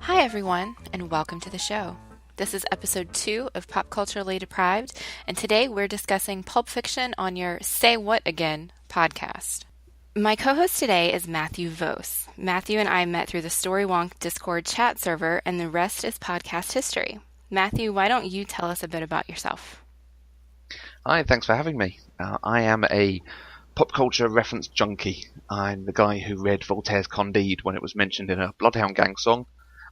Hi, everyone, and welcome to the show. This is episode 2 of Pop Culturally Deprived, and today we're discussing Pulp Fiction on your Say What Again podcast. My co host today is Matthew Vose. Matthew and I met through the Storywonk Discord chat server, and the rest is podcast history. Matthew, why don't you tell us a bit about yourself? Hi, thanks for having me. I am a pop culture reference junkie. I'm the guy who read Voltaire's Candide when it was mentioned in a Bloodhound Gang song.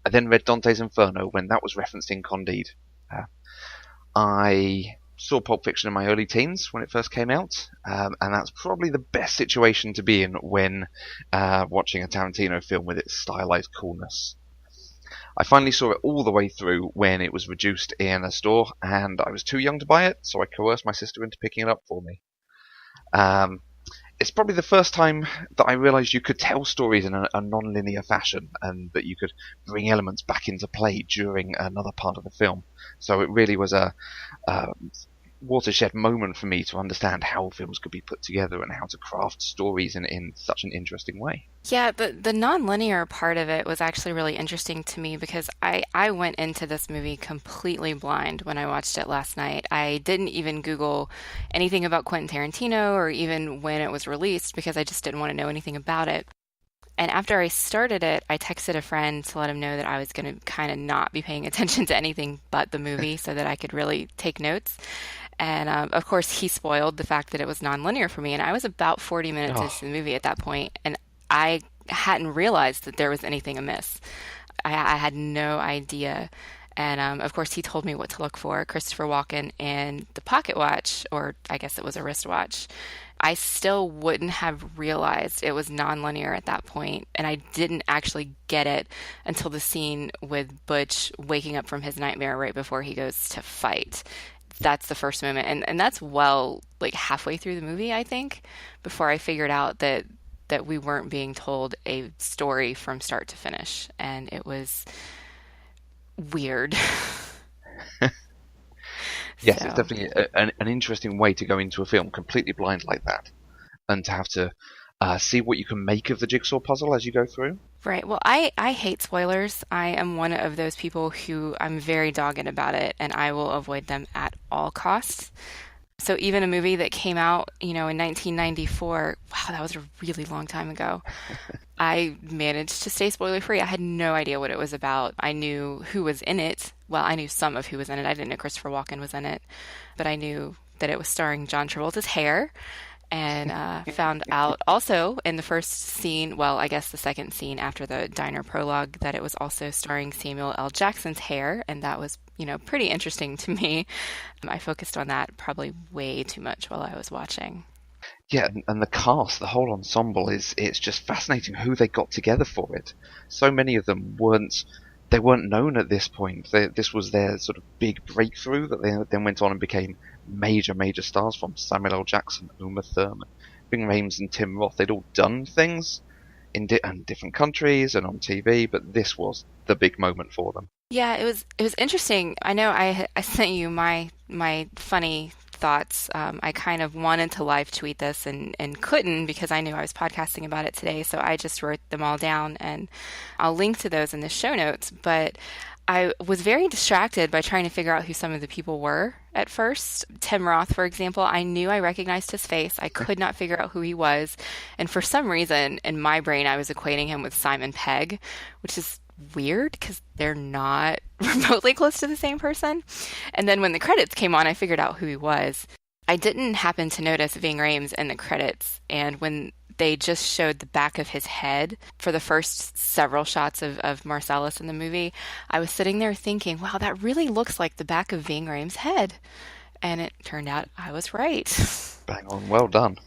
I then read Dante's Inferno when that was referenced in Candide. I saw Pulp Fiction in my early teens when it first came out, and that's probably the best situation to be in when watching a Tarantino film with its stylized coolness. I finally saw it all the way through when it was reduced in a store, and I was too young to buy it, so I coerced my sister into picking it up for me. It's probably the first time that I realised you could tell stories in a non-linear fashion, and that you could bring elements back into play during another part of the film. So it really was a watershed moment for me to understand how films could be put together and how to craft stories in such an interesting way. Yeah, the non-linear part of it was actually really interesting to me because I went into this movie completely blind when I watched it last night. I didn't even Google anything about Quentin Tarantino or even when it was released because I just didn't want to know anything about it. And after I started it, I texted a friend to let him know that I was going to kind of not be paying attention to anything but the movie so that I could really take notes. And of course, he spoiled the fact that it was nonlinear for me. And I was about 40 minutes into the movie at that point, and I hadn't realized that there was anything amiss. I had no idea. And of course, he told me what to look for, Christopher Walken and the pocket watch, or I guess it was a wristwatch. I still wouldn't have realized it was nonlinear at that point, and I didn't actually get it until the scene with Butch waking up from his nightmare right before he goes to fight. That's the first moment, and that's like halfway through the movie, I think, before I figured out that we weren't being told a story from start to finish, and it was weird. Yes, it's definitely an interesting way to go into a film completely blind like that, and to have to see what you can make of the jigsaw puzzle as you go through. Right. Well, I hate spoilers. I am one of those people who I'm very dogged about it, and I will avoid them at all costs. So even a movie that came out, in 1994, wow, that was a really long time ago. I managed to stay spoiler free. I had no idea what it was about. I knew who was in it. Well, I knew some of who was in it. I didn't know Christopher Walken was in it, but I knew that it was starring John Travolta's hair. And found out also in the first scene, well, I guess the second scene after the diner prologue, that it was also starring Samuel L. Jackson's hair, and that was, pretty interesting to me. I focused on that probably way too much while I was watching. Yeah, and the cast, the whole ensemble, it's just fascinating who they got together for it. So many of them weren't known at this point. This was their sort of big breakthrough that they then went on and became major stars from. Samuel L. Jackson, Uma Thurman, Ving Rhames and Tim Roth. They'd all done things in different countries and on TV, but this was the big moment for them. Yeah, it was interesting. I know I sent you my funny thoughts. I kind of wanted to live tweet this and couldn't because I knew I was podcasting about it today. So I just wrote them all down, and I'll link to those in the show notes. But I was very distracted by trying to figure out who some of the people were at first. Tim Roth, for example, I knew I recognized his face. I could not figure out who he was. And for some reason, in my brain, I was equating him with Simon Pegg, which is weird because they're not remotely close to the same person. And then when the credits came on, I figured out who he was. I didn't happen to notice Ving Rhames in the credits, and when they just showed the back of his head for the first several shots of Marcellus in the movie, I was sitting there thinking, wow, that really looks like the back of Ving Rhames' head. And it turned out I was right. Bang on, well done.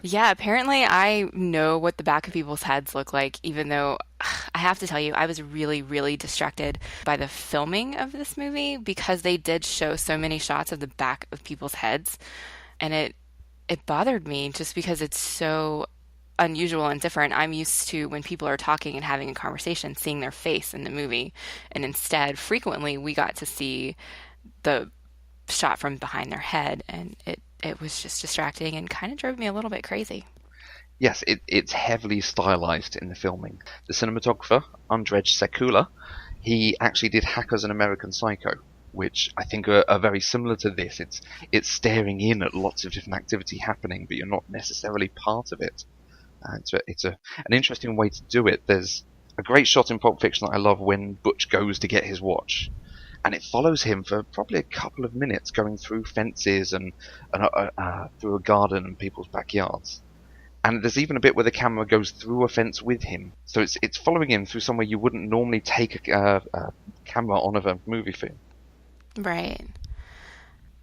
Yeah, apparently I know what the back of people's heads look like, even though I have to tell you, I was really distracted by the filming of this movie because they did show so many shots of the back of people's heads. And it bothered me just because it's so unusual and different. I'm used to when people are talking and having a conversation, seeing their face in the movie. And instead, frequently, we got to see the shot from behind their head, and it was just distracting and kind of drove me a little bit crazy. Yes, it's heavily stylized in the filming. The cinematographer, Andrzej Sekula, He actually did Hackers and American Psycho, which I think are very similar to this. It's staring in at lots of different activity happening, but you're not necessarily part of it. An interesting way to do it. There's a great shot in Pulp Fiction that I love when Butch goes to get his watch, and it follows him for probably a couple of minutes going through fences and through a garden and people's backyards. And there's even a bit where the camera goes through a fence with him, so it's following him through somewhere you wouldn't normally take a camera on of a movie film. Right.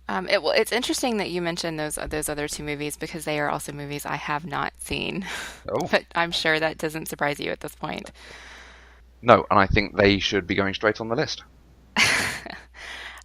Well, it's interesting that you mentioned those other two movies because they are also movies I have not seen, Oh but I'm sure that doesn't surprise you at this point. no, and I think they should be going straight on the list.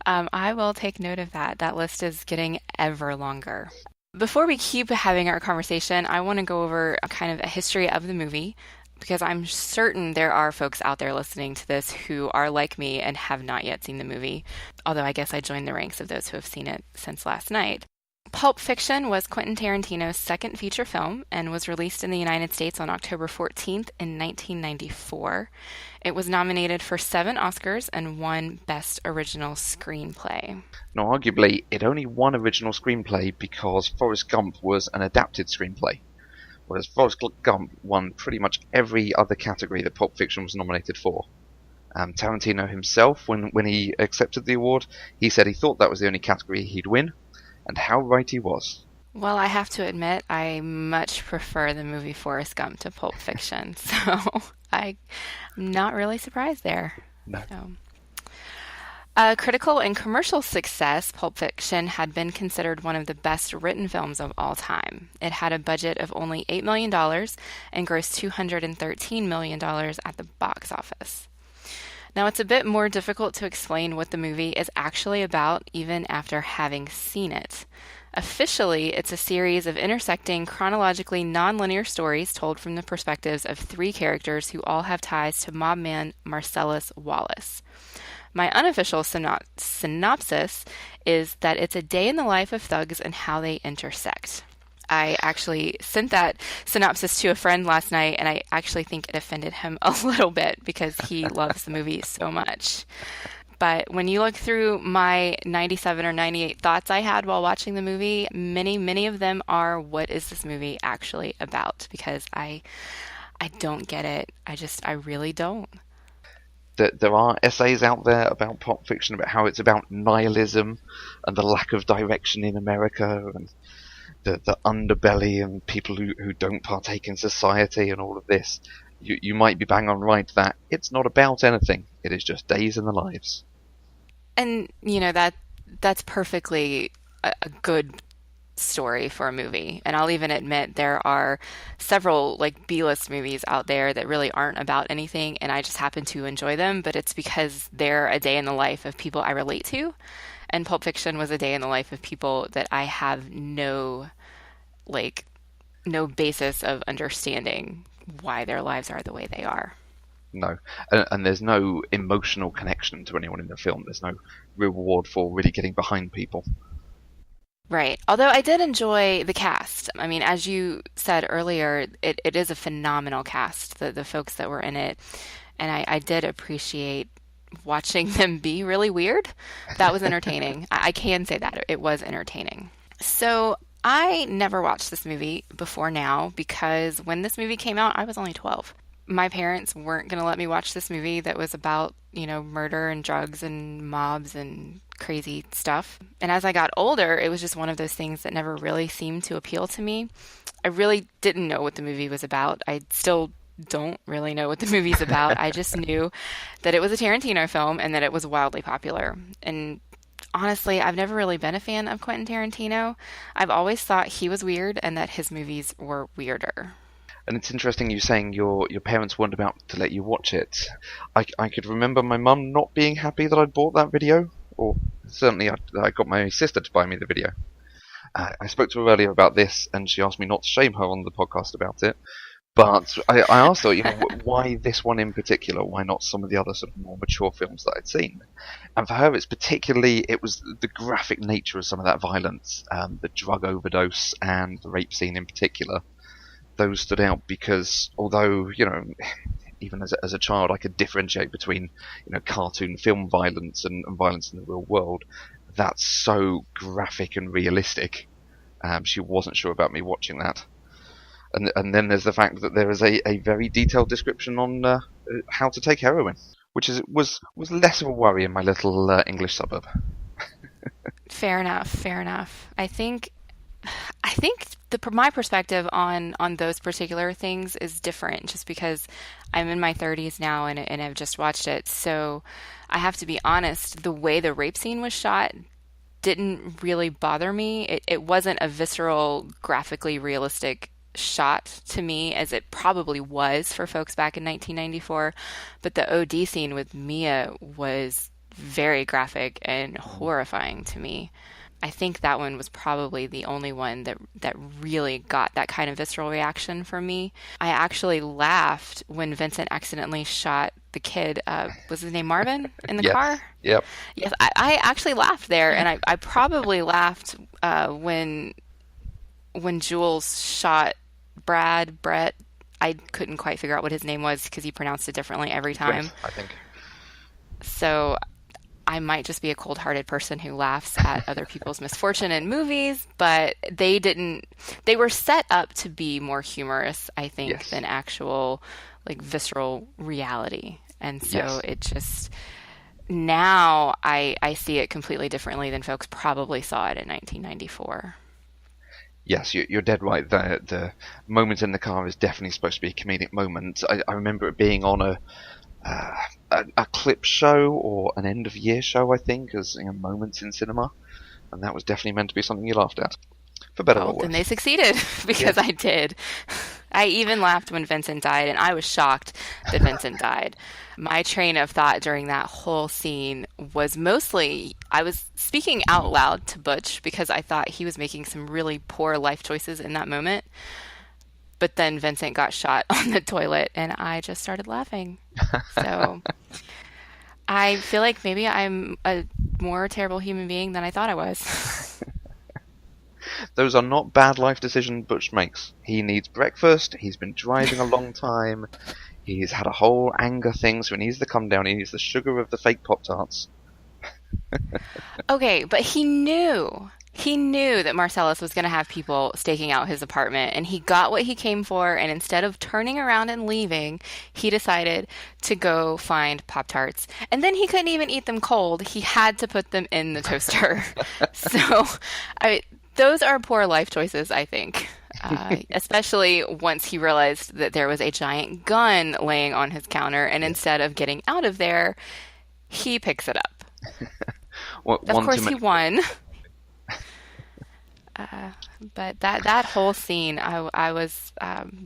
I will take note of that. That list is getting ever longer. Before we keep having our conversation, I want to go over a kind of a history of the movie because I'm certain there are folks out there listening to this who are like me and have not yet seen the movie, although I guess I joined the ranks of those who have seen it since last night. Pulp Fiction was Quentin Tarantino's second feature film and was released in the United States on October 14th in 1994. It was nominated for 7 Oscars and won Best Original Screenplay. Now, arguably, it only won original screenplay because Forrest Gump was an adapted screenplay, whereas Forrest Gump won pretty much every other category that Pulp Fiction was nominated for. Tarantino himself, when he accepted the award, he said he thought that was the only category he'd win, and how right he was. Well, I have to admit, I much prefer the movie Forrest Gump to Pulp Fiction, so I'm not really surprised there. No. So. Critical and commercial success, Pulp Fiction had been considered one of the best written films of all time. It had a budget of only $8 million and grossed $213 million at the box office. Now, it's a bit more difficult to explain what the movie is actually about even after having seen it. Officially, it's a series of intersecting, chronologically nonlinear stories told from the perspectives of 3 characters who all have ties to mobman Marcellus Wallace. My unofficial synopsis is that it's a day in the life of thugs and how they intersect. I actually sent that synopsis to a friend last night, and I actually think it offended him a little bit because he loves the movie so much. But when you look through my 97 or 98 thoughts I had while watching the movie, many of them are, what is this movie actually about? Because I don't get it. I really don't. There are essays out there about Pulp Fiction, about how it's about nihilism and the lack of direction in America and the underbelly and people who don't partake in society and all of this. You might be bang on right that it's not about anything. It is just days in the lives. And, that's perfectly a good story for a movie. And I'll even admit there are several like B-list movies out there that really aren't about anything and I just happen to enjoy them, but it's because they're a day in the life of people I relate to. And Pulp Fiction was a day in the life of people that I have no basis of understanding why their lives are the way they are. No, and there's no emotional connection to anyone in the film. There's no reward for really getting behind people. Right. Although I did enjoy the cast. I mean, as you said earlier, it is a phenomenal cast, the folks that were in it. And I did appreciate watching them be really weird. That was entertaining. I can say that. It was entertaining. So I never watched this movie before now because when this movie came out, I was only 12. My parents weren't going to let me watch this movie that was about, murder and drugs and mobs and crazy stuff. And as I got older, it was just one of those things that never really seemed to appeal to me. I really didn't know what the movie was about. I still don't really know what the movie's about. I just knew that it was a Tarantino film and that it was wildly popular. And honestly, I've never really been a fan of Quentin Tarantino. I've always thought he was weird and that his movies were weirder. And it's interesting you saying your parents weren't about to let you watch it. I could remember my mum not being happy that I'd bought that video, or certainly I got my sister to buy me the video. I spoke to her earlier about this, and she asked me not to shame her on the podcast about it. But I asked her, why this one in particular? Why not some of the other sort of more mature films that I'd seen? And for her, it was the graphic nature of some of that violence, the drug overdose and the rape scene in particular. Those stood out because although, even as a child, I could differentiate between, cartoon film violence and violence in the real world. That's so graphic and realistic. She wasn't sure about me watching that. And then there's the fact that there is a very detailed description on how to take heroin, which was less of a worry in my little English suburb. Fair enough, fair enough. I think my perspective on those particular things is different just because I'm in my 30s now and I've just watched it. So I have to be honest, the way the rape scene was shot didn't really bother me. It wasn't a visceral, graphically realistic shot to me as it probably was for folks back in 1994. But the OD scene with Mia was very graphic and horrifying to me. I think that one was probably the only one that really got that kind of visceral reaction from me. I actually laughed when Vincent accidentally shot the kid. Was his name Marvin in the Yes. car? Yep. Yes, I actually laughed there, and I probably laughed when Jules shot Brett. I couldn't quite figure out what his name was because he pronounced it differently every time. Brett, I think. So I might just be a cold-hearted person who laughs at other people's misfortune in movies, but they didn't. They were set up to be more humorous, I think, Yes. than actual like visceral reality. And so Yes. it just now I see it completely differently than folks probably saw it in 1994. Yes, you're dead right. The moment in the car is definitely supposed to be a comedic moment. I remember it being on uh, a clip show or an end of year show, I think, as moments in cinema, and that was definitely meant to be something you laughed at, for better or Well, then worse. they succeeded Yeah. because I did. I even laughed when Vincent died, and I was shocked that Vincent died. My train of thought during that whole scene was mostly I was speaking out loud to Butch because I thought he was making some really poor life choices in that moment. But then Vincent got shot on the toilet, and I just started laughing. So I feel like maybe I'm a more terrible human being than I thought I was. Those are not bad life decisions Butch makes. He needs breakfast. He's been driving a long time. He's had a whole anger thing, so he needs to come down. He needs the sugar of the fake Pop Tarts. Okay, but he knew. He knew that Marcellus was going to have people staking out his apartment, and he got what he came for. And instead of turning around and leaving, he decided to go find Pop Tarts. And then he couldn't even eat them cold. He had to put them in the toaster. So, I, those are poor life choices, I think. Especially once he realized that there was a giant gun laying on his counter, and instead of getting out of there, he picks it up. Of One too course, he many. won. But that whole scene, I was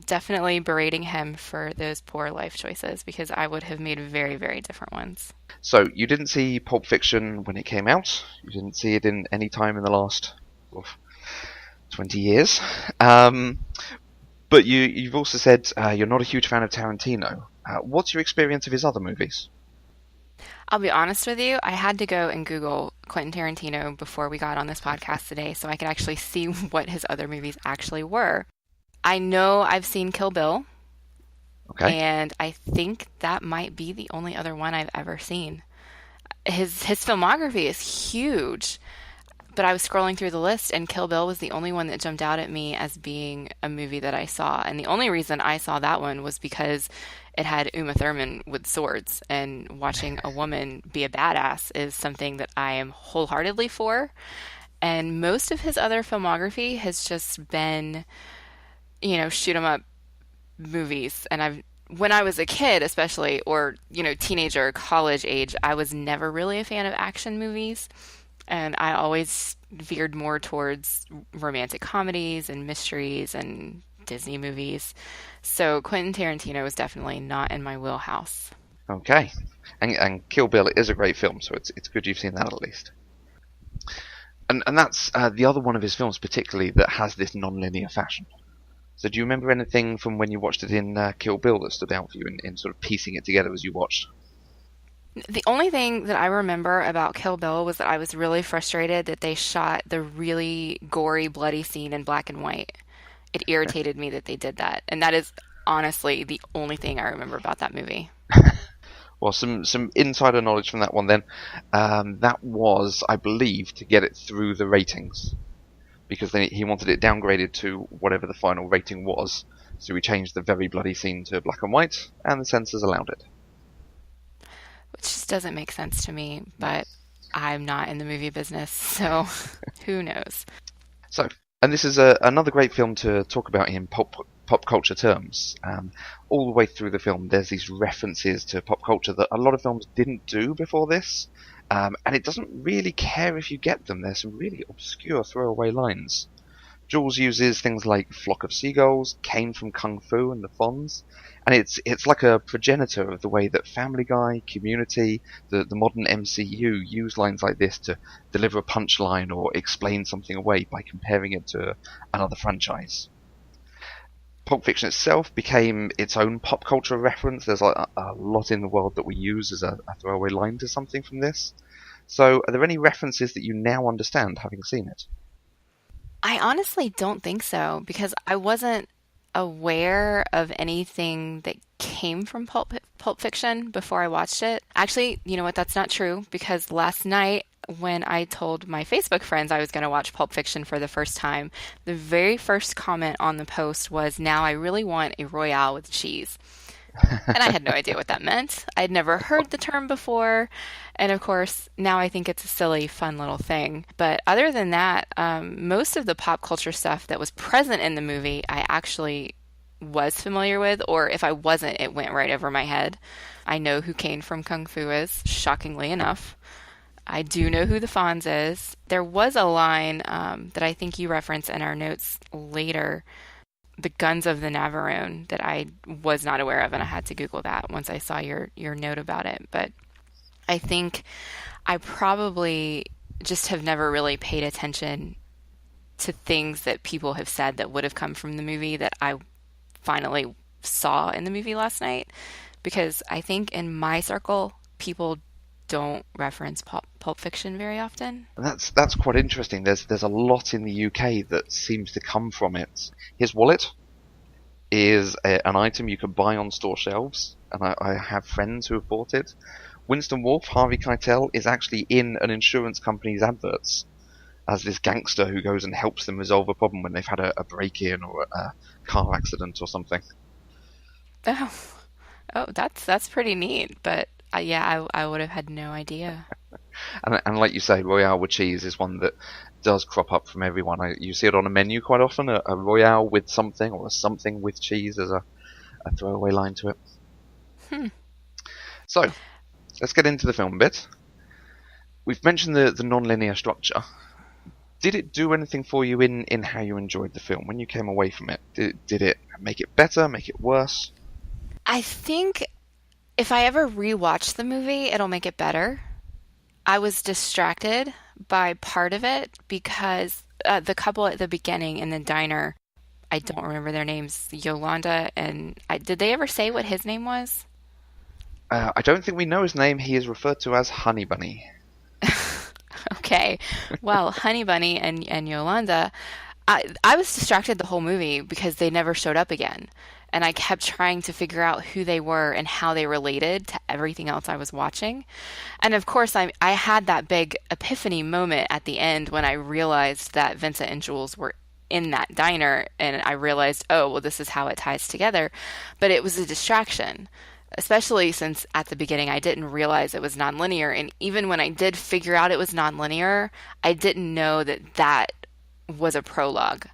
definitely berating him for those poor life choices because I would have made very, very different ones. So you didn't see Pulp Fiction when it came out. You didn't see it in any time in the last oof, 20 years. But you've also said you're not a huge fan of Tarantino. What's your experience of his other movies? I'll be honest with you, I had to go and Google Quentin Tarantino before we got on this podcast today so I could actually see what his other movies actually were. I know I've seen Kill Bill, Okay. and I think that might be the only other one I've ever seen. His filmography is huge. But I was scrolling through the list, and Kill Bill was the only one that jumped out at me as being a movie that I saw. And the only reason I saw that one was because it had Uma Thurman with swords, and watching a woman be a badass is something that I am wholeheartedly for. And most of his other filmography has just been, shoot 'em up movies. And when I was a kid, especially, or, teenager, college age, I was never really a fan of action movies. And I always veered more towards romantic comedies and mysteries and Disney movies. So Quentin Tarantino was definitely not in my wheelhouse. Okay. And Kill Bill is a great film, so it's good you've seen that at least. And that's the other one of his films, particularly, that has this non-linear fashion. So do you remember anything from when you watched it in Kill Bill that stood out for you in sort of piecing it together as you watched? The only thing that I remember about Kill Bill was that I was really frustrated that they shot the really gory, bloody scene in black and white. It irritated me that they did that. And that is honestly the only thing I remember about that movie. Well, some insider knowledge from that one then. That was, I believe, to get it through the ratings because he wanted it downgraded to whatever the final rating was. So we changed the very bloody scene to black and white, and the censors allowed it. Which just doesn't make sense to me, No. but I'm not in the movie business, so who knows? So, and this is another great film to talk about in pop culture terms. All the way through the film, there's these references to pop culture that a lot of films didn't do before this, and it doesn't really care if you get them. There's some really obscure throwaway lines. Jules uses things like flock of seagulls, Kane from Kung Fu, and the Fonz, and it's like a progenitor of the way that Family Guy, Community, the modern MCU use lines like this to deliver a punchline or explain something away by comparing it to another franchise. Pulp Fiction itself became its own pop culture reference. There's like a lot in the world that we use as a throwaway line to something from this. So, are there any references that you now understand having seen it? I honestly don't think so because I wasn't aware of anything that came from Pulp Fiction before I watched it. Actually, you know what? That's not true because last night when I told my Facebook friends I was going to watch Pulp Fiction for the first time, the very first comment on the post was, "Now I really want a Royale with cheese." And I had no idea what that meant. I'd never heard the term before. And of course, now I think it's a silly, fun little thing. But other than that, most of the pop culture stuff that was present in the movie, I actually was familiar with, or if I wasn't, it went right over my head. I know who Kane from Kung Fu is, shockingly enough. I do know who the Fonz is. There was a line that I think you reference in our notes later, the Guns of the Navarone, that I was not aware of, and I had to Google that once I saw your note about it. But I think I probably just have never really paid attention to things that people have said that would have come from the movie that I finally saw in the movie last night. Because I think in my circle, people don't reference Pulp Fiction very often. And that's quite interesting. There's a lot in the UK that seems to come from it. His wallet is an item you can buy on store shelves, and I have friends who have bought it. Winston Wolfe, Harvey Keitel, is actually in an insurance company's adverts as this gangster who goes and helps them resolve a problem when they've had a break-in or a car accident or something. Oh, oh, that's pretty neat. But yeah, I would have had no idea. And like you say, Royale with cheese is one that does crop up from everyone. You see it on a menu quite often, a Royale with something or a something with cheese as a throwaway line to it. Hmm. So, let's get into the film a bit. We've mentioned the non-linear structure. Did it do anything for you in how you enjoyed the film when you came away from it? Did it make it better, make it worse? I think if I ever rewatch the movie, it'll make it better. I was distracted by part of it because the couple at the beginning in the diner, I don't remember their names, Yolanda and did they ever say what his name was? I don't think we know his name. He is referred to as Honey Bunny. Okay. Well, Honey Bunny and Yolanda, I was distracted the whole movie because they never showed up again. And I kept trying to figure out who they were and how they related to everything else I was watching. And of course, I had that big epiphany moment at the end when I realized that Vincent and Jules were in that diner, and I realized, oh, well, this is how it ties together. But it was a distraction, especially since at the beginning I didn't realize it was nonlinear. And even when I did figure out it was nonlinear, I didn't know that that was a prologue.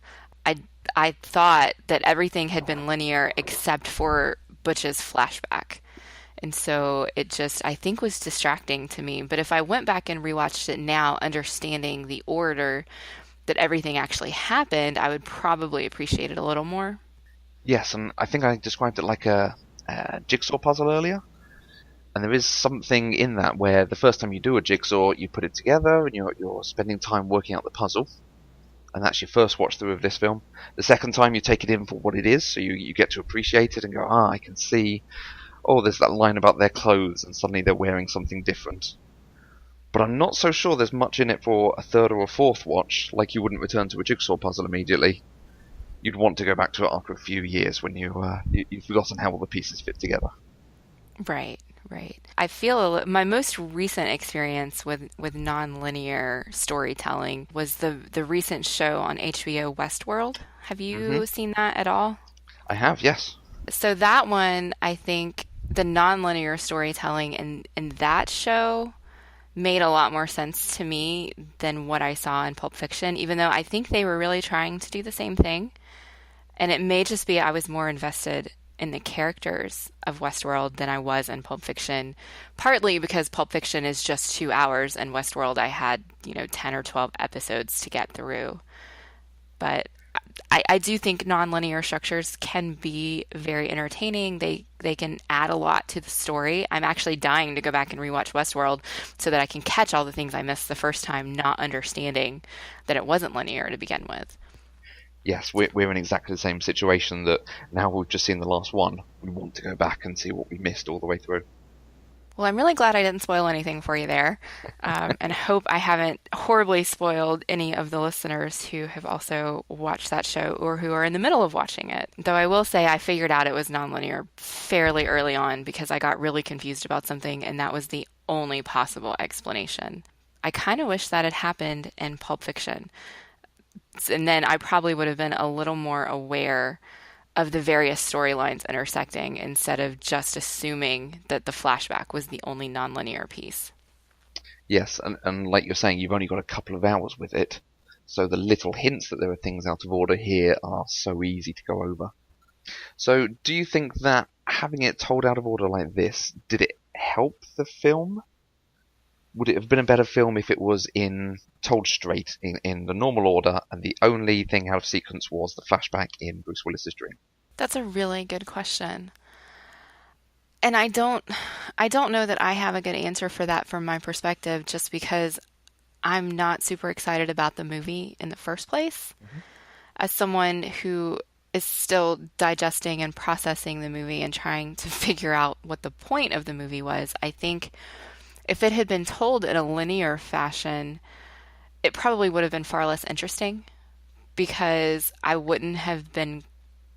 I I thought that everything had been linear except for Butch's flashback. And so it just, I think, was distracting to me. But if I went back and rewatched it now, understanding the order that everything actually happened, I would probably appreciate it a little more. Yes, and I think I described it like a jigsaw puzzle earlier. And there is something in that where the first time you do a jigsaw, you put it together and you're spending time working out the puzzle. And that's your first watch through of this film. The second time you take it in for what it is, so you get to appreciate it and go, I can see, oh, there's that line about their clothes, and suddenly they're wearing something different. But I'm not so sure there's much in it for a third or a fourth watch, like you wouldn't return to a jigsaw puzzle immediately. you'd want to go back to it after a few years when you've forgotten how all the pieces fit together. Right, right. I feel my most recent experience with non-linear storytelling was the recent show on HBO, Westworld. Have Hmm. you seen that at all? I have, yes. So that one, I think the non-linear storytelling in that show made a lot more sense to me than what I saw in Pulp Fiction, even though I think they were really trying to do the same thing. And it may just be I was more invested in the characters of Westworld than I was in Pulp Fiction, partly because Pulp Fiction is just 2 hours and Westworld I had, 10 or 12 episodes to get through. But I do think nonlinear structures can be very entertaining. They can add a lot to the story. I'm actually dying to go back and rewatch Westworld so that I can catch all the things I missed the first time, not understanding that it wasn't linear to begin with. Yes, we're in exactly the same situation that now we've just seen the last one. We want to go back and see what we missed all the way through. Well, I'm really glad I didn't spoil anything for you there, and hope I haven't horribly spoiled any of the listeners who have also watched that show or who are in the middle of watching it. Though I will say I figured out it was nonlinear fairly early on because I got really confused about something, and that was the only possible explanation. I kind of wish that had happened in Pulp Fiction, and then I probably would have been a little more aware of the various storylines intersecting instead of just assuming that the flashback was the only nonlinear piece. Yes, and like you're saying, you've only got a couple of hours with it, so the little hints that there are things out of order here are so easy to go over. So, do you think that having it told out of order like this, did it help the film? Would it have been a better film if it was told straight in the normal order, and the only thing out of sequence was the flashback in Bruce Willis's dream? That's a really good question. And I don't know that I have a good answer for that from my perspective just because I'm not super excited about the movie in the first place. Hmm. As someone who is still digesting and processing the movie and trying to figure out what the point of the movie was, I think if it had been told in a linear fashion, it probably would have been far less interesting because I wouldn't have been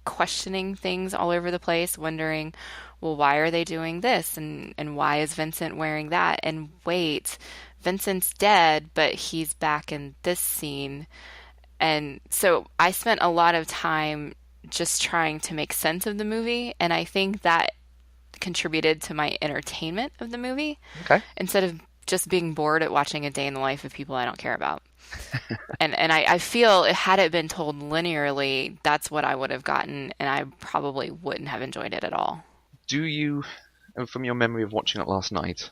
questioning things all over the place, wondering, well, why are they doing this? And why is Vincent wearing that? And wait, Vincent's dead, but he's back in this scene. And so I spent a lot of time just trying to make sense of the movie. And I think that contributed to my entertainment of the movie Okay. instead of just being bored at watching a day in the life of people I don't care about. And I feel had it been told linearly, that's what I would have gotten, and I probably wouldn't have enjoyed it at all. Do you, from your memory of watching it last night,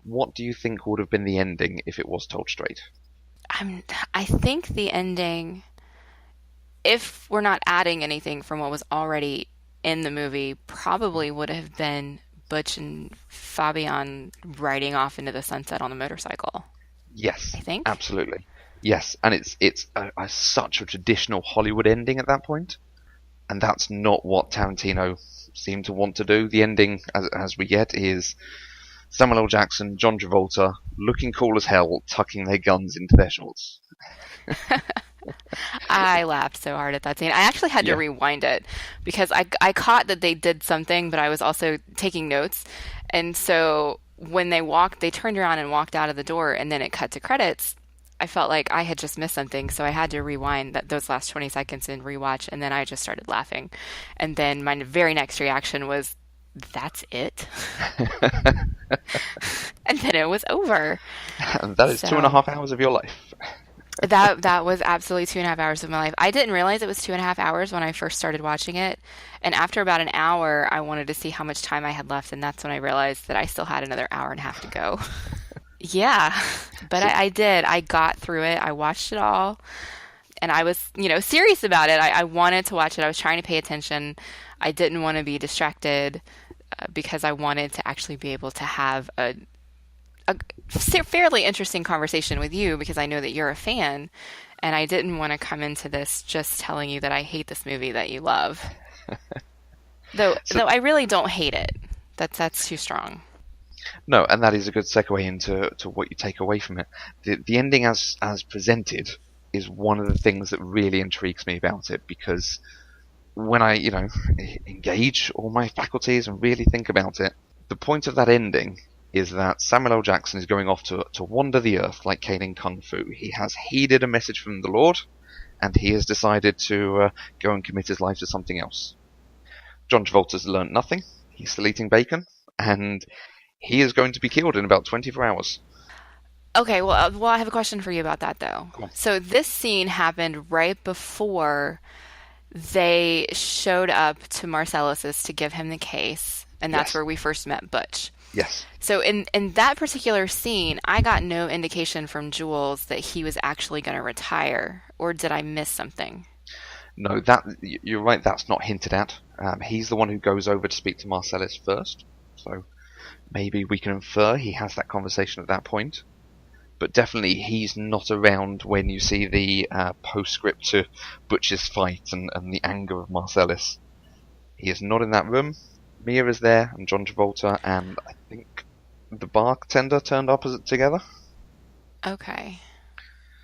what do you think would have been the ending if it was told straight? I'm, I think the ending, if we're not adding anything from what was already in the movie, probably would have been Butch and Fabian riding off into the sunset on a motorcycle. Yes, I think. absolutely. Yes, and it's such a traditional Hollywood ending at that point, and that's not what Tarantino seemed to want to do. The ending, as we get, is Samuel L. Jackson, John Travolta, looking cool as hell, tucking their guns into their shorts. I laughed so hard at that scene. I actually had to Yeah. rewind it because I caught that they did something, but I was also taking notes. And so when they turned around and walked out of the door and then it cut to credits. I felt like I had just missed something, so I had to rewind those last 20 seconds and rewatch, and then I just started laughing. And then my very next reaction was, "That's it?" And then it was over. And that is two and a So half hours of your life. that was absolutely 2.5 hours of my life. I didn't realize it was 2.5 hours when I first started watching it, and after about an hour, I wanted to see how much time I had left, and that's when I realized that I still had another hour and a half to go. Yeah, but So, I did. I got through it. I watched it all, and I was, serious about it. I wanted to watch it. I was trying to pay attention. I didn't want to be distracted because I wanted to actually be able to have a fairly interesting conversation with you because I know that you're a fan, and I didn't want to come into this just telling you that I hate this movie that you love. Though, so though I really don't hate it. That's too strong. no, and that is a good segue into what you take away from it. The ending as presented is one of the things that really intrigues me about it, because when I, engage all my faculties and really think about it, the point of that ending is that Samuel L. Jackson is going off to wander the earth like Kane in Kung Fu. He has heeded a message from the Lord, and he has decided to go and commit his life to something else. John Travolta's learnt nothing. He's still eating bacon, and he is going to be killed in about 24 hours. Okay, well, I have a question for you about that though. Cool. So this scene happened right before they showed up to Marcellus's to give him the case, and that's Yes, where we first met Butch. yes. So in that particular scene, I got no indication from Jules that he was actually going to retire, or did I miss something? No, you're right. That's not hinted at. He's the one who goes over to speak to Marcellus first, so maybe we can infer he has that conversation at that point. But definitely, he's not around when you see the postscript to Butch's fight and the anger of Marcellus. He is not in that room. Mia is there, and John Travolta, and I think the bartender turned up together. Okay.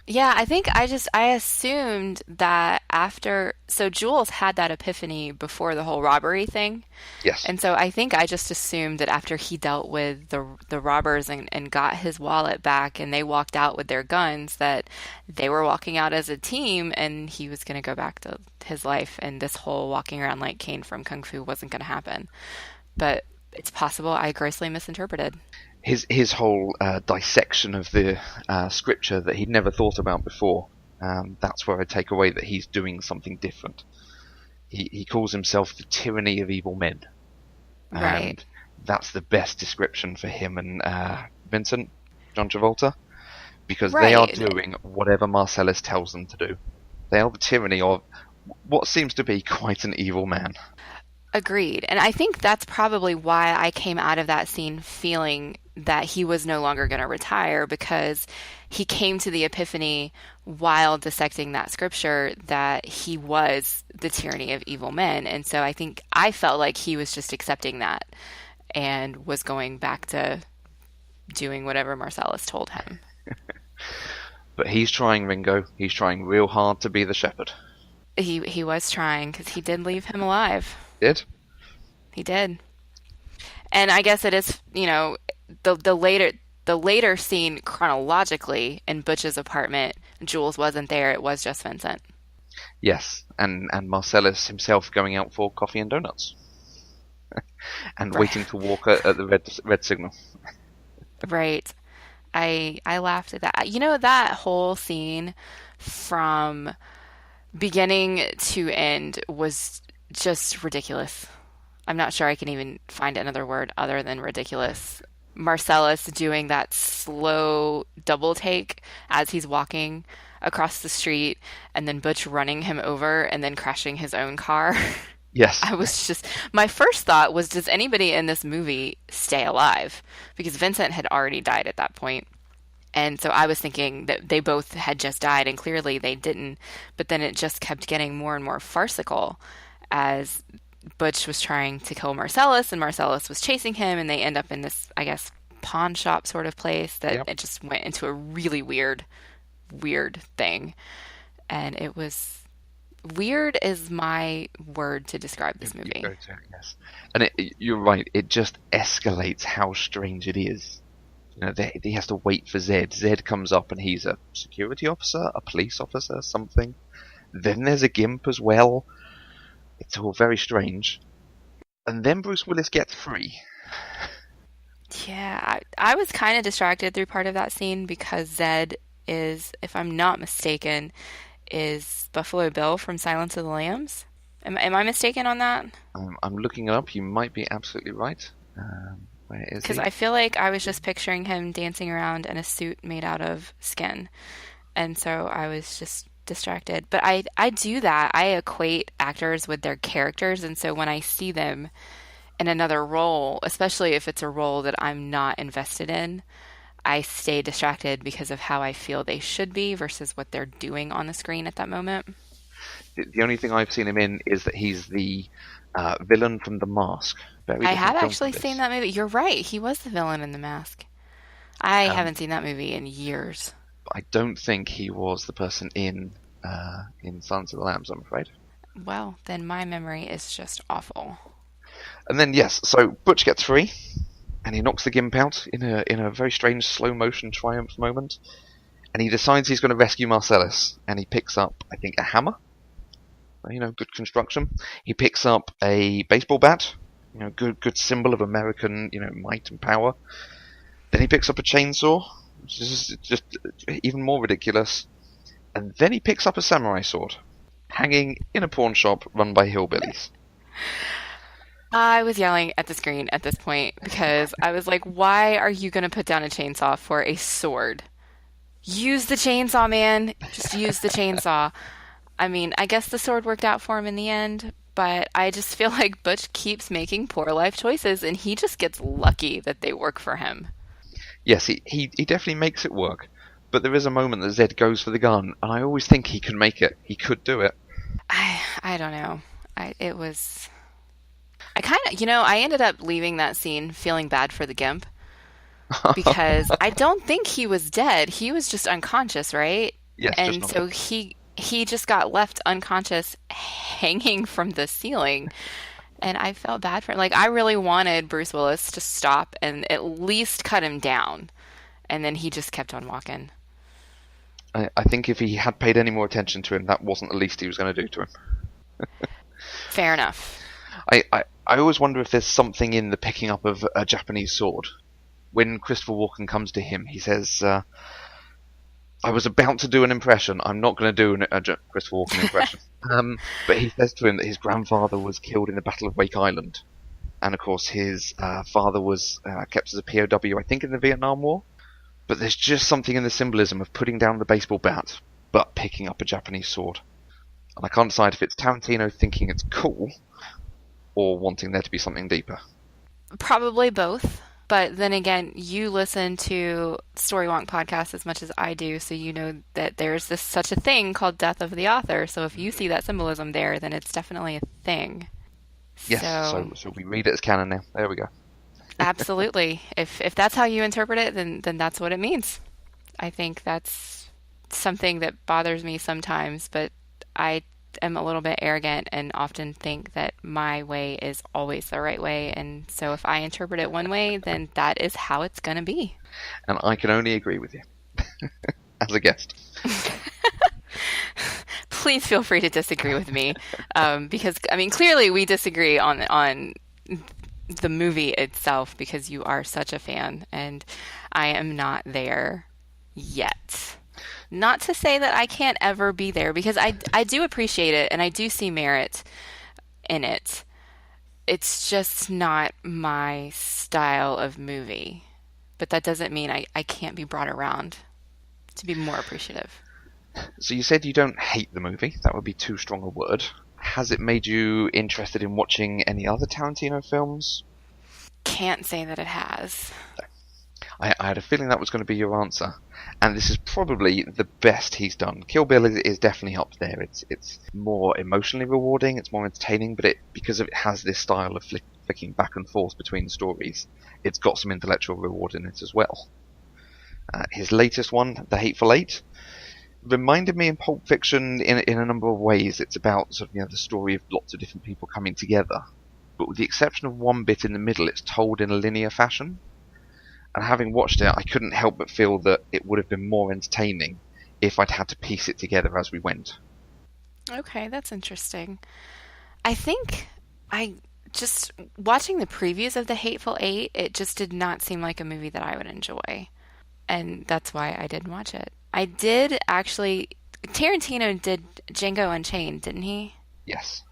Yeah, I think I assumed that after, so Jules had that epiphany before the whole robbery thing. Yes. And so I think I just assumed that after he dealt with the robbers and got his wallet back and they walked out with their guns, that they were walking out as a team and he was going to go back to his life and this whole walking around like Kane from Kung Fu wasn't going to happen. But it's possible I grossly misinterpreted. His whole dissection of the scripture that he'd never thought about before. That's where I take away that he's doing something different. He calls himself the tyranny of evil men, Right. and that's the best description for him and Vincent, John Travolta, because they are Right. doing whatever Marcellus tells them to do. They are the tyranny of what seems to be quite an evil man. Agreed. And I think that's probably why I came out of that scene feeling that he was no longer going to retire because he came to the epiphany while dissecting that scripture that he was the tyranny of evil men. And so I think I felt like he was just accepting that and was going back to doing whatever Marcellus told him. But he's trying, Ringo. He's trying real hard to be the shepherd. He was trying because he did leave him alive. Did? He did. And I guess it is, the later scene chronologically in Butch's apartment, Jules wasn't there. It was just Vincent. Yes, and Marcellus himself going out for coffee and donuts, and Right. waiting to walk at the red signal. Right. I laughed at that. That whole scene from beginning to end was just ridiculous. I'm not sure I can even find another word other than ridiculous. Marcellus doing that slow double take as he's walking across the street, and then Butch running him over and then crashing his own car. Yes, I was just, my first thought was, does anybody in this movie stay alive? Because Vincent had already died at that point. And so I was thinking that they both had just died, and clearly they didn't. But then it just kept getting more and more farcical as Butch was trying to kill Marcellus, and Marcellus was chasing him, and they end up in this, I guess, pawn shop sort of place that yep. it just went into a really weird, weird thing. And it was weird is my word to describe this You movie. go to yes, and you're right. It just escalates how strange it is. He has to wait for Zed. Zed comes up and he's a security officer, a police officer, something. Then there's a gimp as well. It's all very strange. And then Bruce Willis gets free. Yeah, I was kind of distracted through part of that scene because Zed is, if I'm not mistaken, is Buffalo Bill from Silence of the Lambs. Am I mistaken on that? I'm looking it up. You might be absolutely right. Where is Because he? I feel like I was just picturing him dancing around in a suit made out of skin. And so I was just distracted. But I do that. I equate actors with their characters. And so when I see them in another role, especially if it's a role that I'm not invested in, I stay distracted because of how I feel they should be versus what they're doing on the screen at that moment. The only thing I've seen him in is that he's the villain from The Mask. Very I different have film from actually seen this. that movie. You're right. He was the villain in The Mask. I Um, haven't seen that movie in years. I don't think he was the person in Silence of the Lambs, I'm afraid. Well, then my memory is just awful. And then yes, so Butch gets free, and he knocks the gimp out in a very strange slow motion triumph moment, and he decides he's going to rescue Marcellus, and he picks up, I think, a hammer. Good construction. He picks up a baseball bat. Good symbol of American, might and power. Then he picks up a chainsaw, which is just even more ridiculous. And then he picks up a samurai sword, hanging in a pawn shop run by hillbillies. I was yelling at the screen at this point because I was like, why are you going to put down a chainsaw for a sword? Use the chainsaw, man. Just use the chainsaw. I mean, I guess the sword worked out for him in the end, but I just feel like Butch keeps making poor life choices and he just gets lucky that they work for him. Yes, he definitely makes it work. But there is a moment that Zed goes for the gun, and I always think he can make it. He could do it. I don't know. It was. I kind of, I ended up leaving that scene feeling bad for the Gimp because I don't think he was dead. He was just unconscious, right? Yes, just And not. so he just got left unconscious hanging from the ceiling. And I felt bad for him. Like I really wanted Bruce Willis to stop and at least cut him down. And then he just kept on walking. I think if he had paid any more attention to him, that wasn't the least he was going to do to him. Fair enough. I always wonder if there's something in the picking up of a Japanese sword. When Christopher Walken comes to him, he says, I was about to do an impression. I'm not going to do a Christopher Walken impression. But he says to him that his grandfather was killed in the Battle of Wake Island. And of course his father was kept as a POW, I think, in the Vietnam War. But there's just something in the symbolism of putting down the baseball bat, but picking up a Japanese sword. And I can't decide if it's Tarantino thinking it's cool, or wanting there to be something deeper. Probably both. But then again, you listen to Story Wonk podcast as much as I do, so you know that there's this such a thing called death of the author. So if you see that symbolism there, then it's definitely a thing. Yes, So so we read it as canon now. There we go. absolutely. If that's how you interpret it, then that's what it means. I think that's something that bothers me sometimes, but I am a little bit arrogant and often think that my way is always the right way. And so if I interpret it one way, then that is how it's going to be. And I can only agree with you. As a guest. Please feel free to disagree with me, because I mean, clearly we disagree on the movie itself because you are such a fan, and I am not there yet. Not to say that I can't ever be there because I do appreciate it and I do see merit in it. It's just not my style of movie. But that doesn't mean I can't be brought around to be more appreciative. So you said you don't hate the movie. That would be too strong a word. Has it made you interested in watching any other Tarantino films? Can't say that it has. I had a feeling that was going to be your answer. And this is probably the best he's done. Kill Bill is definitely up there. It's more emotionally rewarding, it's more entertaining, but because it has this style of flicking back and forth between stories, it's got some intellectual reward in it as well. His latest one, The Hateful Eight, reminded me in Pulp Fiction in a number of ways. It's about sort of, the story of lots of different people coming together. But with the exception of one bit in the middle, it's told in a linear fashion. And having watched it, I couldn't help but feel that it would have been more entertaining if I'd had to piece it together as we went. Okay, that's interesting. I think I just watching the previews of The Hateful Eight, it just did not seem like a movie that I would enjoy. And that's why I didn't watch it. I did actually, Tarantino did Django Unchained, didn't he? Yes.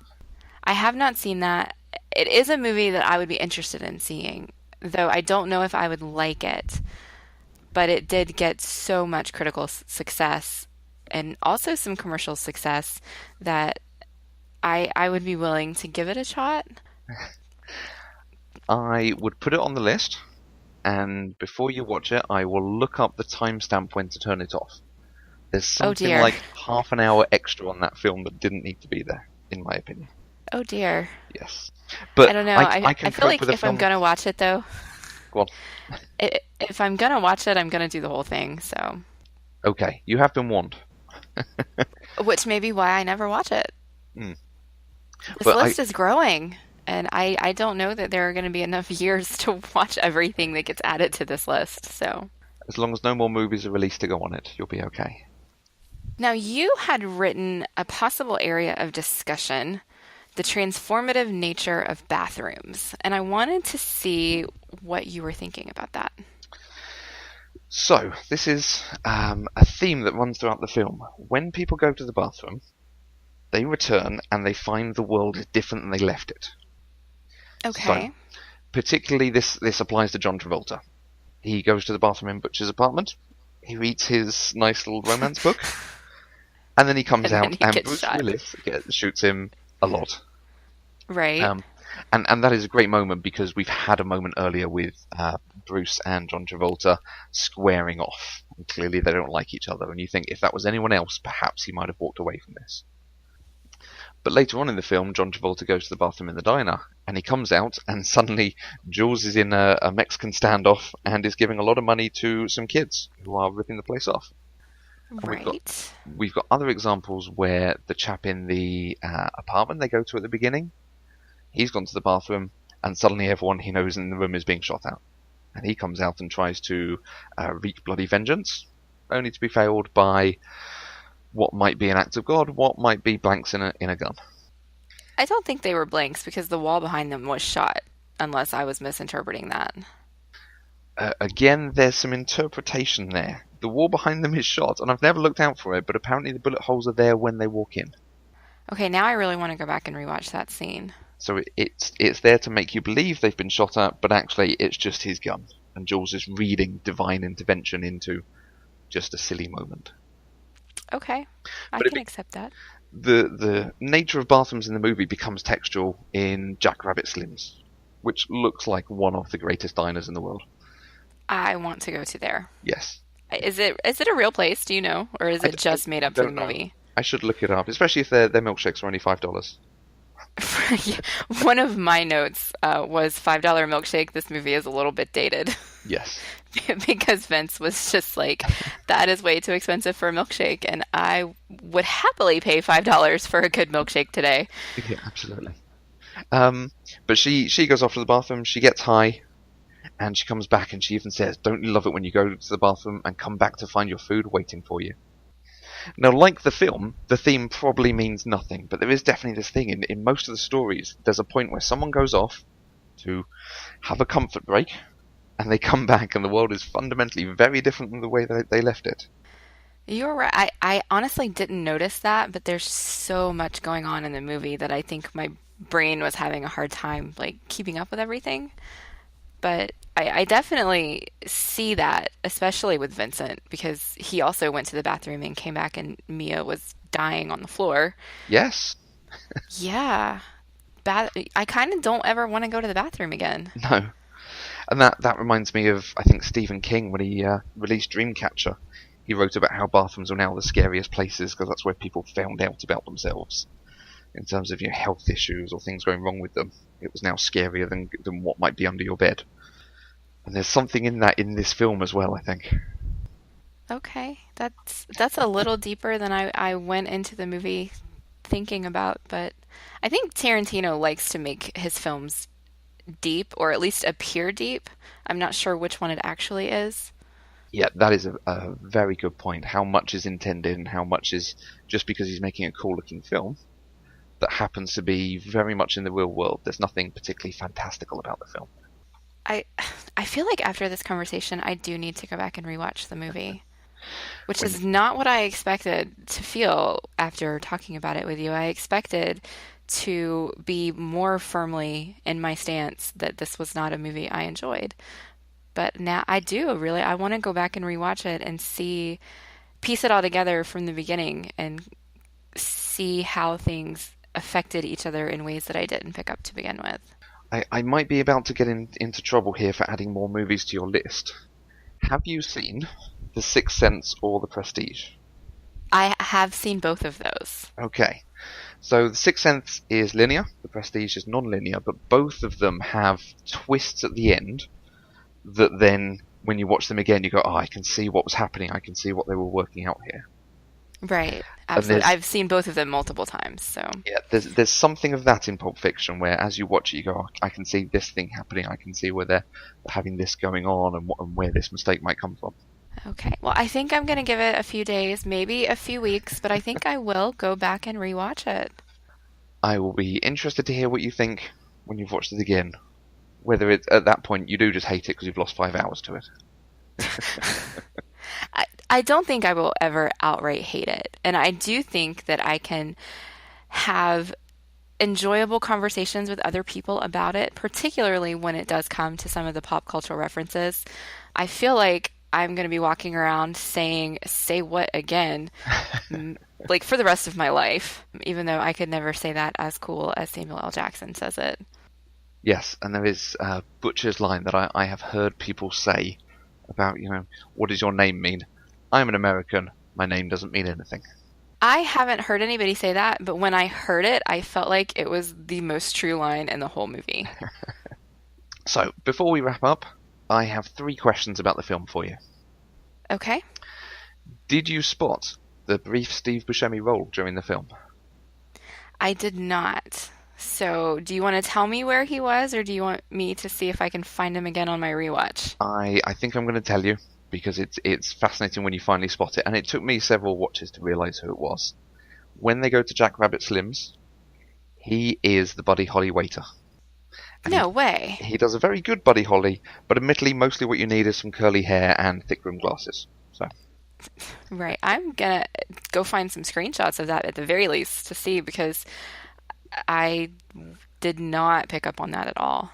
I have not seen that. It is a movie that I would be interested in seeing, though I don't know if I would like it. But it did get so much critical success and also some commercial success that I would be willing to give it a shot. I would put it on the list, and before you watch it, I will look up the timestamp when to turn it off. There's Oh something dear. like half an hour extra on that film that didn't need to be there, in my opinion. Oh dear. Yes. I But don't know. I I can feel cope like with a if I'm film. gonna watch it though, Go on. if I'm gonna watch it, I'm gonna do the whole thing. So Okay, you have been warned. which may be why I never watch it. Mm. This But I, list is growing, and I don't know that there are going to be enough years to watch everything that gets added to this list. So as long as no more movies are released to go on it, you'll be okay. now you had written a possible area of discussion, the transformative nature of bathrooms, and I wanted to see what you were thinking about that. So, this is a theme that runs throughout the film. When people go to the bathroom, they return and they find the world different than they left it. So, Okay. particularly this applies to John Travolta. He goes to the bathroom in Butcher's apartment, he reads his nice little romance book, and then he comes And then out he and gets Bruce shot. Willis shoots him a lot. Right. Um, and that is a great moment because we've had a moment earlier with Bruce and John Travolta squaring off. And clearly they don't like each other, and you think if that was anyone else, perhaps he might have walked away from this. But later on in the film, John Travolta goes to the bathroom in the diner, and he comes out, and suddenly Jules is in a Mexican standoff and is giving a lot of money to some kids who are ripping the place off. And Right. we've got other examples where the chap in the apartment they go to at the beginning, he's gone to the bathroom, and suddenly everyone he knows in the room is being shot at. And he comes out and tries to wreak bloody vengeance, only to be failed by what might be an act of God, what might be blanks in a gun. I don't think they were blanks because the wall behind them was shot, unless I was misinterpreting that. Again, there's some interpretation there. The wall behind them is shot, and I've never looked out for it, but apparently the bullet holes are there when they walk in. Okay, now I really want to go back and rewatch that scene. So it's there to make you believe they've been shot at, but actually it's just his gun. And Jules is reading divine intervention into just a silly moment. Okay, I But can accept that. the nature of bathrooms in the movie becomes textual in Jackrabbit Slims, which looks like one of the greatest diners in the world. I want to go to there. Yes. Is it a real place? Do you know, or is it I just made up for the don't know. movie? I should look it up, especially if their milkshakes are only $5. Yeah. One of my notes was $5 milkshake. This movie is a little bit dated Yes. because Vince was just like, that is way too expensive for a milkshake, and I would happily pay $5 for a good milkshake today. Yeah, absolutely. But she goes off to the bathroom, she gets high, and she comes back and she even says, "Don't you love it when you go to the bathroom and come back to find your food waiting for you?" Now, like the film, the theme probably means nothing, but there is definitely this thing in most of the stories. There's a point where someone goes off to have a comfort break, and they come back, and the world is fundamentally very different than the way that they left it. You're right. I honestly didn't notice that, but there's so much going on in the movie that I think my brain was having a hard time like keeping up with everything. But I definitely see that, especially with Vincent, because he also went to the bathroom and came back and Mia was dying on the floor. Yes, Yeah. I kind of don't ever want to go to the bathroom again. no, and that reminds me of I think Stephen King when he released Dreamcatcher. He wrote about how bathrooms are now the scariest places because that's where people found out about themselves in terms of health issues or things going wrong with them. It was now scarier than what might be under your bed. And there's something in that in this film as well, I think. Okay. That's a little deeper than I went into the movie thinking about, but I think Tarantino likes to make his films deep or at least appear deep. I'm not sure which one it actually is. Yeah, that is a very good point. How much is intended and how much is just because he's making a cool looking film that happens to be very much in the real world. There's nothing particularly fantastical about the film. I I feel like after this conversation I do need to go back and rewatch the movie, which When is not what I expected to feel after talking about it with you. I expected to be more firmly in my stance that this was not a movie I enjoyed. But now I do really, I want to go back and rewatch it and see, piece it all together from the beginning and see how things affected each other in ways that I didn't pick up to begin with. I might be about to get into trouble here for adding more movies to your list. Have you seen The Sixth Sense or The Prestige? I have seen both of those. Okay. So The Sixth Sense is linear, The Prestige is non-linear, but both of them have twists at the end that then when you watch them again, you go, oh, I can see what was happening. I can see what they were working out here. Right. And Absolutely. I've seen both of them multiple times, so. there's something of that in Pulp Fiction where as you watch it, you go, oh, I can see this thing happening. I can see where they're having this going on and where this mistake might come from. Okay. Well, I think I'm going to give it a few days, maybe a few weeks, but I think I will go back and rewatch it. I will be interested to hear what you think when you've watched it again. Whether it's at that point you do just hate it because you've lost 5 hours to it. I don't think I will ever outright hate it. And I do think that I can have enjoyable conversations with other people about it, particularly when it does come to some of the pop cultural references. I feel like I'm going to be walking around saying, say what again, like for the rest of my life, even though I could never say that as cool as Samuel L. Jackson says it. Yes, and there is Butcher's line that I have heard people say about, what does your name mean? I'm an American. My name doesn't mean anything. I haven't heard anybody say that, but when I heard it, I felt like it was the most true line in the whole movie. So, before we wrap up, I have 3 questions about the film for you. Okay. Did you spot the brief Steve Buscemi role during the film? I did not. So, do you want to tell me where he was, or do you want me to see if I can find him again on my rewatch? I think I'm going to tell you because it's fascinating when you finally spot it, and it took me several watches to realise who it was. When they go to Jack Rabbit Slim's, he is the Buddy Holly waiter. And No way. he does a very good Buddy Holly, but admittedly, mostly what you need is some curly hair and thick rimmed glasses. So, Right. I'm gonna go find some screenshots of that at the very least to see because I did not pick up on that at all.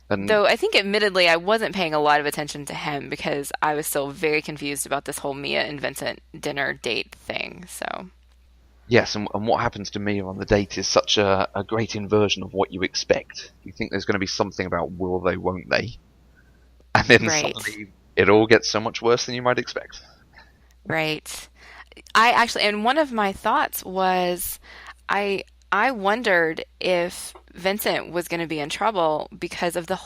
and Though I think admittedly I wasn't paying a lot of attention to him because I was still very confused about this whole Mia and Vincent dinner date thing. So, yes, and what happens to Mia on the date is such a great inversion of what you expect. You think there's going to be something about will they, won't they, and then right. suddenly it all gets so much worse than you might expect. Right. I actually, and one of my thoughts was I wondered if Vincent was going to be in trouble because of the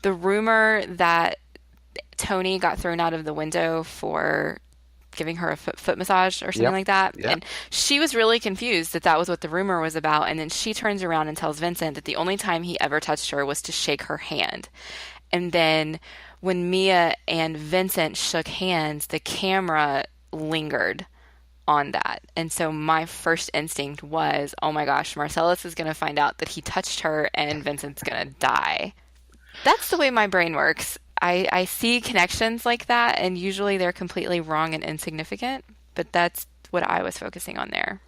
rumor that Tony got thrown out of the window for giving her a foot massage or something Yep. like that. Yeah. And she was really confused that that was what the rumor was about. And then she turns around and tells Vincent that the only time he ever touched her was to shake her hand. And then when Mia and Vincent shook hands, the camera lingered on that. And so my first instinct was, oh my gosh, Marcellus is going to find out that he touched her and Vincent's going to die. That's the way my brain works. I see connections like that, and usually they're completely wrong and insignificant, but that's what I was focusing on there.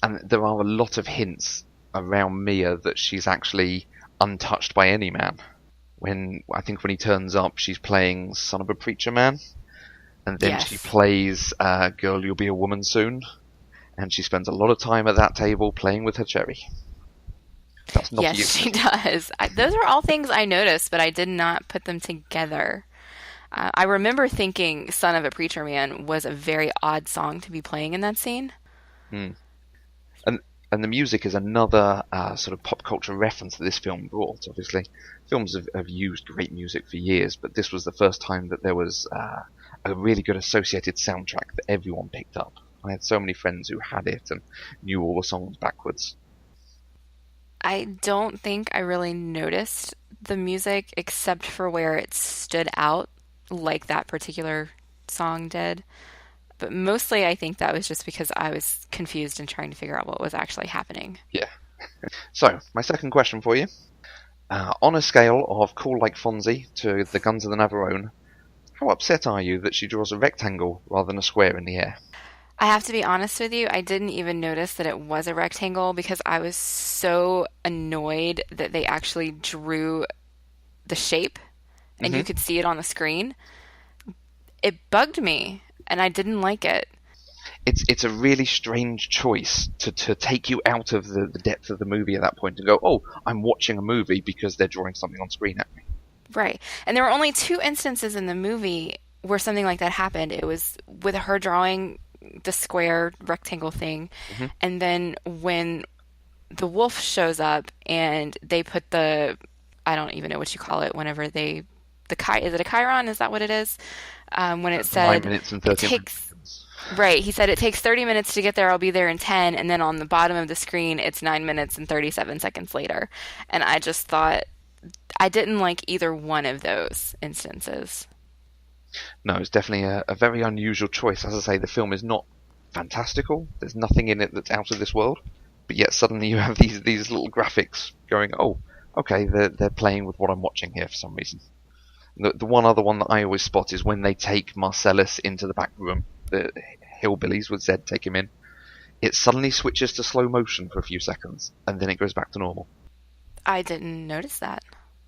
And there are a lot of hints around Mia that she's actually untouched by any man. I think when he turns up, she's playing Son of a Preacher Man, and then she Yes. plays Girl, You'll Be a Woman Soon, and she spends a lot of time at that table playing with her cherry. That's not Yes, you. she does. Those are all things I noticed, but I did not put them together. I remember thinking Son of a Preacher Man was a very odd song to be playing in that scene. Hmm. And and the music is another sort of pop culture reference that this film brought. Obviously, films have used great music for years, but this was the first time that there was a really good associated soundtrack that everyone picked up. I had so many friends who had it and knew all the songs backwards. I don't think I really noticed the music except for where it stood out, like that particular song did. But mostly I think that was just because I was confused and trying to figure out what was actually happening. Yeah. So, my second question for you. On a scale of Cool Like Fonzie to The Guns of the Navarone, how upset are you that she draws a rectangle rather than a square in the air? I have to be honest with you, I didn't even notice that it was a rectangle because I was so annoyed that they actually drew the shape and you Hmm. could see it on the screen. It bugged me and I didn't like it. It's a really strange choice to take you out of the depth of the movie at that point and go, oh, I'm watching a movie because they're drawing something on screen at me. Right. And there were only two instances in the movie where something like that happened. It was with her drawing the square rectangle thing, Hmm. and then when the wolf shows up and they put I don't even know what you call it whenever they is it a Chiron? Is that what it is? When it 9 said minutes and it 13 takes, seconds. right, he said it takes 30 minutes to get there, I'll be there in 10, and then on the bottom of the screen, it's 9 minutes and 37 seconds later. And I just thought, I didn't like either one of those instances. No, it's definitely a very unusual choice. As I say, the film is not fantastical. There's nothing in it that's out of this world. But yet suddenly you have these little graphics going, oh, okay, they're playing with what I'm watching here for some reason. The one other one that I always spot is when they take Marcellus into the back room. The hillbillies with Zed take him in. It suddenly switches to slow motion for a few seconds, and then it goes back to normal. I didn't notice that.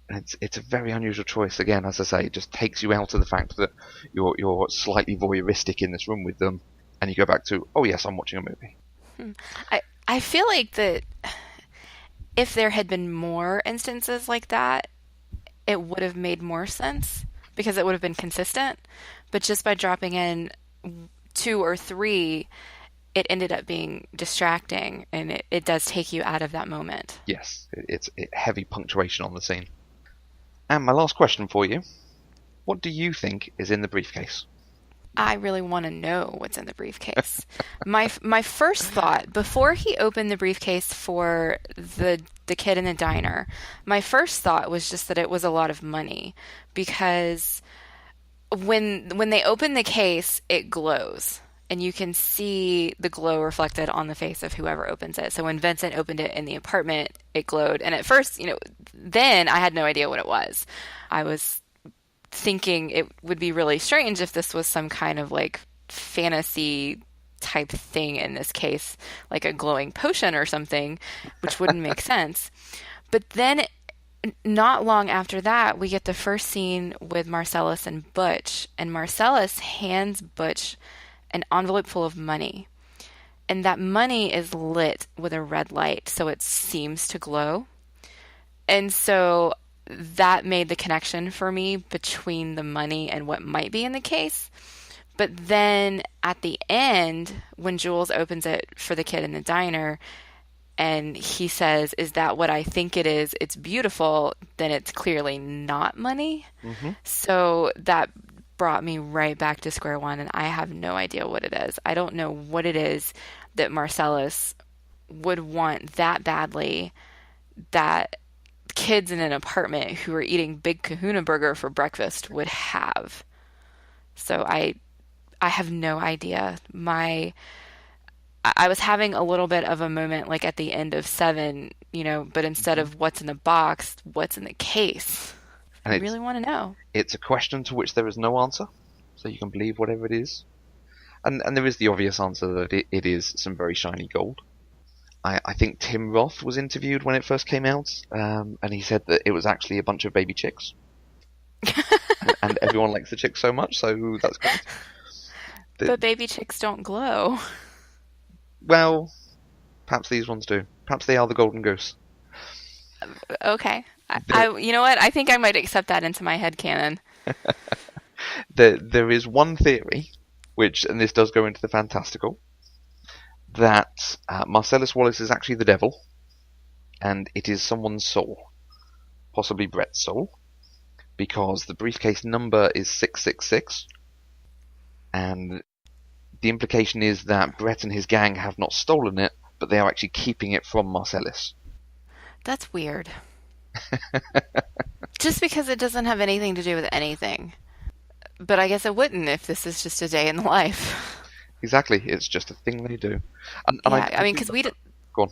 And it's a very unusual choice. Again, as I say, it just takes you out of the fact that you're slightly voyeuristic in this room with them, and you go back to, oh yes, I'm watching a movie. Hmm. I feel like that if there had been more instances like that, it would have made more sense because it would have been consistent. But just by dropping in two or three, it ended up being distracting and it does take you out of that moment. Yes, it's heavy punctuation on the scene. And my last question for you: what do you think is in the briefcase? I really want to know what's in the briefcase. My first thought before he opened the briefcase for the kid in the diner, my first thought was just that it was a lot of money because when they open the case, it glows. And you can see the glow reflected on the face of whoever opens it. So when Vincent opened it in the apartment, it glowed. And at first, then I had no idea what it was. I was thinking it would be really strange if this was some kind of like fantasy type thing in this case, like a glowing potion or something, which wouldn't make sense. But then not long after that, we get the first scene with Marcellus and Butch, and Marcellus hands Butch an envelope full of money. And that money is lit with a red light, so it seems to glow. And so that made the connection for me between the money and what might be in the case. But then at the end, when Jules opens it for the kid in the diner, and he says, "Is that what I think it is? It's beautiful," then it's clearly not money. Hmm. So that brought me right back to square one, and I have no idea what it is. I don't know what it is that Marcellus would want that badly that kids in an apartment who are eating Big Kahuna Burger for breakfast would have. So I have no idea. I was having a little bit of a moment like at the end of Seven, but instead Hmm. of what's in the box, what's in the case? I And really want to know. it's a question to which there is no answer, so you can believe whatever it is. And there is the obvious answer that it is some very shiny gold. I think Tim Roth was interviewed when it first came out, and he said that it was actually a bunch of baby chicks. And everyone likes the chicks so much, so that's great. But baby chicks don't glow. Well, perhaps these ones do. Perhaps they are the golden goose. Okay. There, You know what? I think I might accept that into my head canon. there is one theory, and this does go into the fantastical, that Marcellus Wallace is actually the devil, and it is someone's soul, possibly Brett's soul, because the briefcase number is 666, and the implication is that Brett and his gang have not stolen it, but they are actually keeping it from Marcellus. That's weird. Just because it doesn't have anything to do with anything. But I guess it wouldn't if this is just a day in the life. Exactly, it's just a thing they do. And Yeah, I mean, because go on.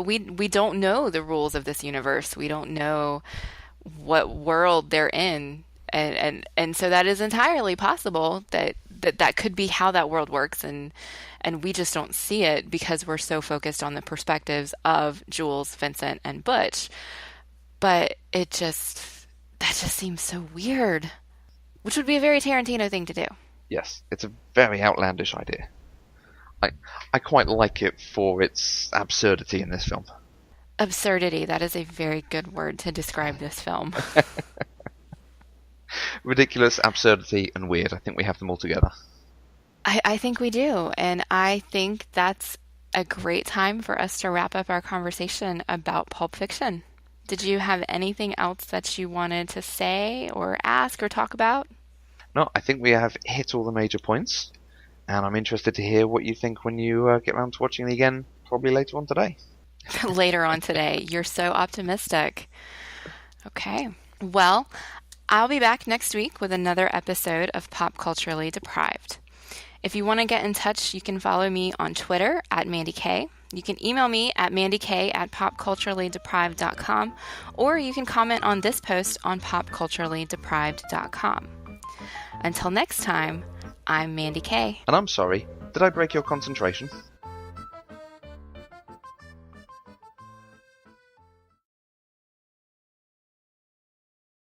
we don't know the rules of this universe. We don't know what world they're in, and so that is entirely possible that could be how that world works, and we just don't see it because we're so focused on the perspectives of Jules, Vincent, and Butch. But that just seems so weird, which would be a very Tarantino thing to do. Yes, it's a very outlandish idea. I I quite like it for its absurdity in this film. Absurdity, that is a very good word to describe this film. Ridiculous, absurdity, and weird. I think we have them all together. I think we do. And I think that's a great time for us to wrap up our conversation about Pulp Fiction. Did you have anything else that you wanted to say or ask or talk about? No, I think we have hit all the major points, and I'm interested to hear what you think when you get around to watching it again, probably later on today. Later on today. You're so optimistic. Okay. Well, I'll be back next week with another episode of Pop Culturally Deprived. If you want to get in touch, you can follow me on Twitter at Mandy K. You can email me at mandyk@popculturallydeprived.com, or you can comment on this post on popculturallydeprived.com. Until next time, I'm Mandy K. And I'm sorry, did I break your concentration?